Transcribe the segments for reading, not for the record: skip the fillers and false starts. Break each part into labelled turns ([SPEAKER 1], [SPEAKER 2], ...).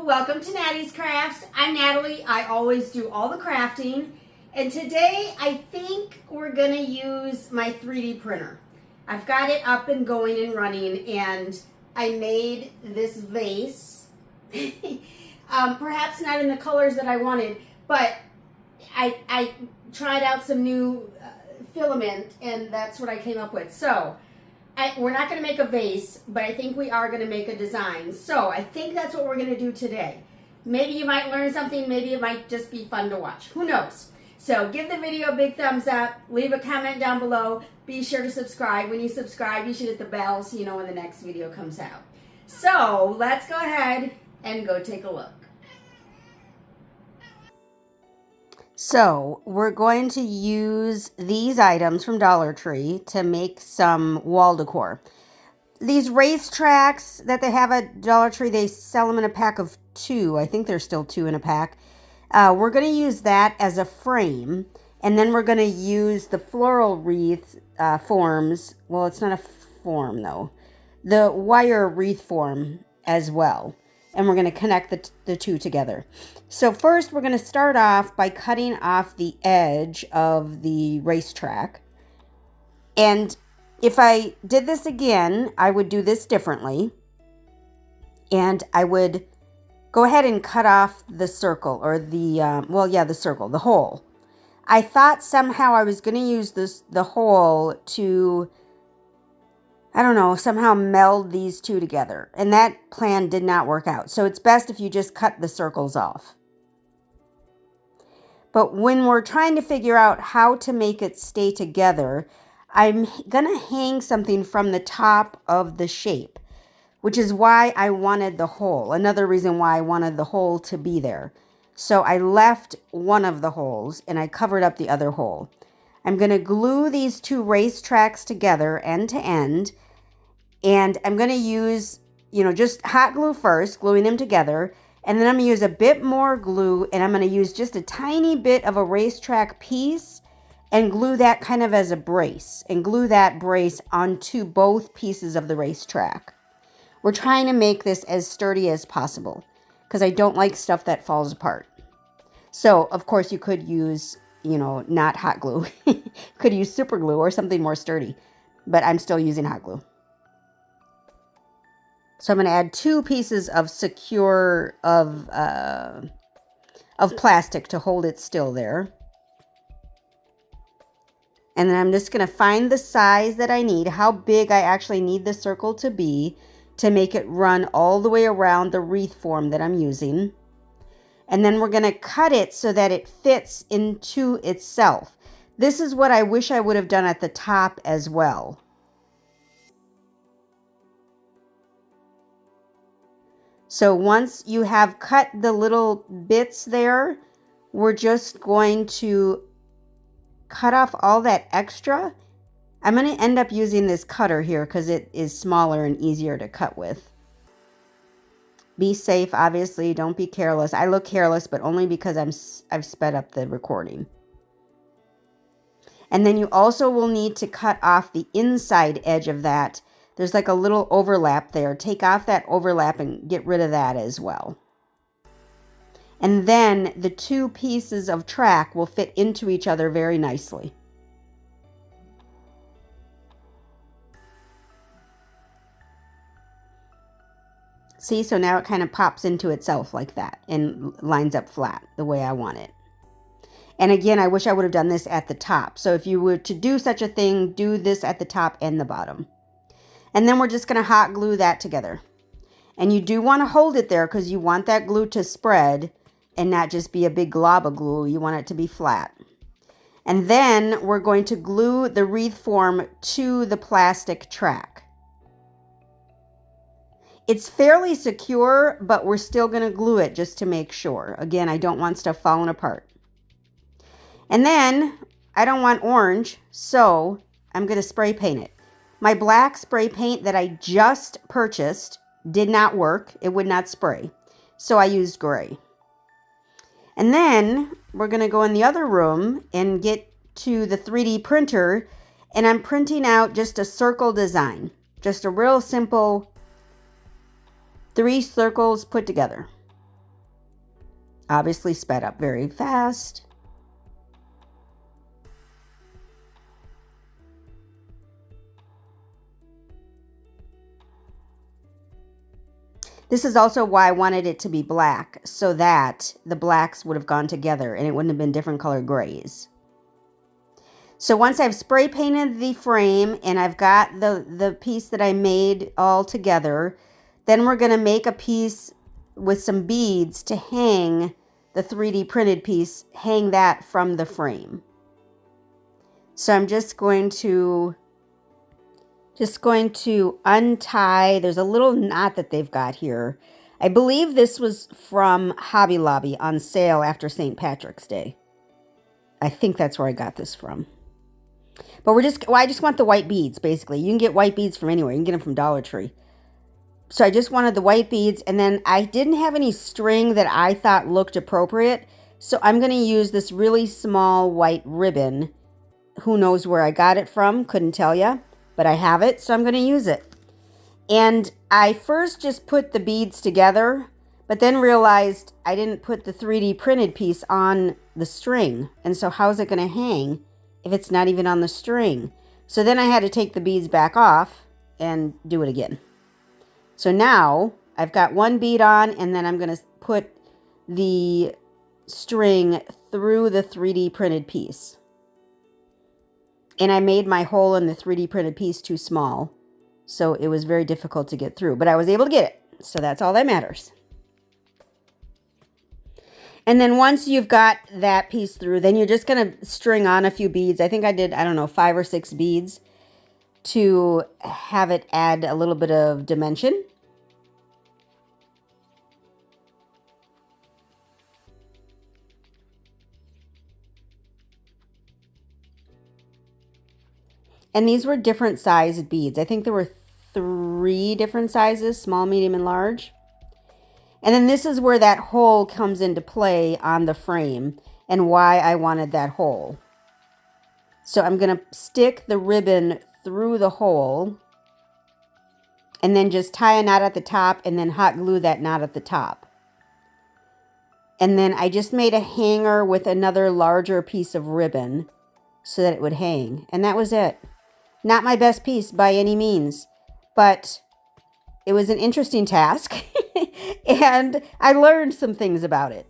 [SPEAKER 1] welcome to Nattys Crafts. I'm Natalie. I always do all the crafting. And today I think we're gonna use my 3D printer. I've got it up and going and running, and I made this vase. Perhaps not in the colors that I wanted, but I tried out some new filament, and that's what I came up with. So we're not going to make a vase, but I think we are going to make a design. So I think that's what we're going to do today. Maybe you might learn something. Maybe it might just be fun to watch. Who knows? So give the video a big thumbs up. Leave a comment down below. Be sure to subscribe. When you subscribe, you should hit the bell so you know when the next video comes out. So let's go ahead and go take a look. So we're going to use these items from Dollar Tree to make some wall decor. These racetracks that they have at Dollar Tree, they sell them in a pack of 2. I think there's still 2 in a pack. We're going to use that as a frame, and then we're going to use the floral wreath forms. Well, it's not a form though. The wire wreath form as well. And we're going to connect the two together. So first we're going to start off by cutting off the edge of the racetrack. And if I did this again, I would do this differently. And I would go ahead and cut off the circle, or the circle, the hole. I thought somehow I was going to use the hole to, I don't know, somehow meld these two together. And that plan did not work out. So it's best if you just cut the circles off. But when we're trying to figure out how to make it stay together, I'm going to hang something from the top of the shape, which is why I wanted the hole. Another reason why I wanted the hole to be there. So I left one of the holes and I covered up the other hole. I'm going to glue these two racetracks together end to end. And I'm going to use, just hot glue first, gluing them together. And then I'm going to use a bit more glue, and I'm going to use just a tiny bit of a racetrack piece and glue that kind of as a brace. And glue that brace onto both pieces of the racetrack. We're trying to make this as sturdy as possible because I don't like stuff that falls apart. So, of course, you could use, not hot glue. Could use super glue or something more sturdy. But I'm still using hot glue. So I'm going to add 2 pieces of secure of plastic to hold it still there. And then I'm just going to find the size that I need, how big I actually need the circle to be to make it run all the way around the wreath form that I'm using. And then we're going to cut it so that it fits into itself. This is what I wish I would have done at the top as well. So once you have cut the little bits there, we're just going to cut off all that extra. I'm going to end up using this cutter here because it is smaller and easier to cut with. Be safe, obviously. Don't be careless. I look careless, but only because I've sped up the recording. And then you also will need to cut off the inside edge of that. There's like a little overlap there. Take off that overlap and get rid of that as well. And then the 2 pieces of track will fit into each other very nicely. See, so now it kind of pops into itself like that and lines up flat the way I want it. And again, I wish I would have done this at the top. So if you were to do such a thing, do this at the top and the bottom. And then we're just going to hot glue that together. And you do want to hold it there because you want that glue to spread and not just be a big glob of glue. You want it to be flat. And then we're going to glue the wreath form to the plastic track. It's fairly secure, but we're still going to glue it just to make sure. Again, I don't want stuff falling apart. And then I don't want orange, so I'm going to spray paint it. My black spray paint that I just purchased did not work. It would not spray. So I used gray. And then we're going to go in the other room and get to the 3D printer. And I'm printing out just a circle design. Just a real simple 3 circles put together. Obviously sped up very fast. This is also why I wanted it to be black, so that the blacks would have gone together and it wouldn't have been different colored grays. So once I've spray painted the frame and I've got the piece that I made all together, then we're going to make a piece with some beads to hang the 3D printed piece, hang that from the frame. So I'm just going to untie, there's a little knot that they've got here. I believe this was from Hobby Lobby on sale after St. Patrick's Day. I think that's where I got this from. But I just want the white beads, basically. You can get white beads from anywhere. You can get them from Dollar Tree. So I just wanted the white beads, and then I didn't have any string that I thought looked appropriate. So I'm going to use this really small white ribbon. Who knows where I got it from? Couldn't tell you. But I have it, so I'm going to use it. And I first just put the beads together, but then realized I didn't put the 3D printed piece on the string. And so how's it going to hang if it's not even on the string? So then I had to take the beads back off and do it again. So now I've got one bead on, and then I'm going to put the string through the 3D printed piece. And I made my hole in the 3D printed piece too small, so it was very difficult to get through. But I was able to get it, so that's all that matters. And then once you've got that piece through, then you're just going to string on a few beads. I think I did, I don't know, 5 or 6 beads to have it add a little bit of dimension. And these were different sized beads. I think there were 3 different sizes, small, medium, and large. And then this is where that hole comes into play on the frame and why I wanted that hole. So I'm going to stick the ribbon through the hole and then just tie a knot at the top and then hot glue that knot at the top. And then I just made a hanger with another larger piece of ribbon so that it would hang. And that was it. Not my best piece by any means, but it was an interesting task and I learned some things about it.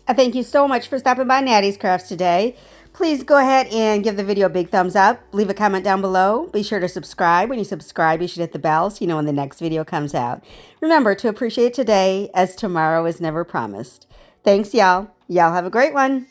[SPEAKER 1] I thank you so much for stopping by Nattys Crafts today. Please go ahead and give the video a big thumbs up. Leave a comment down below. Be sure to subscribe. When you subscribe, you should hit the bell so you know when the next video comes out. Remember to appreciate today, as tomorrow is never promised. Thanks, y'all. Y'all have a great one.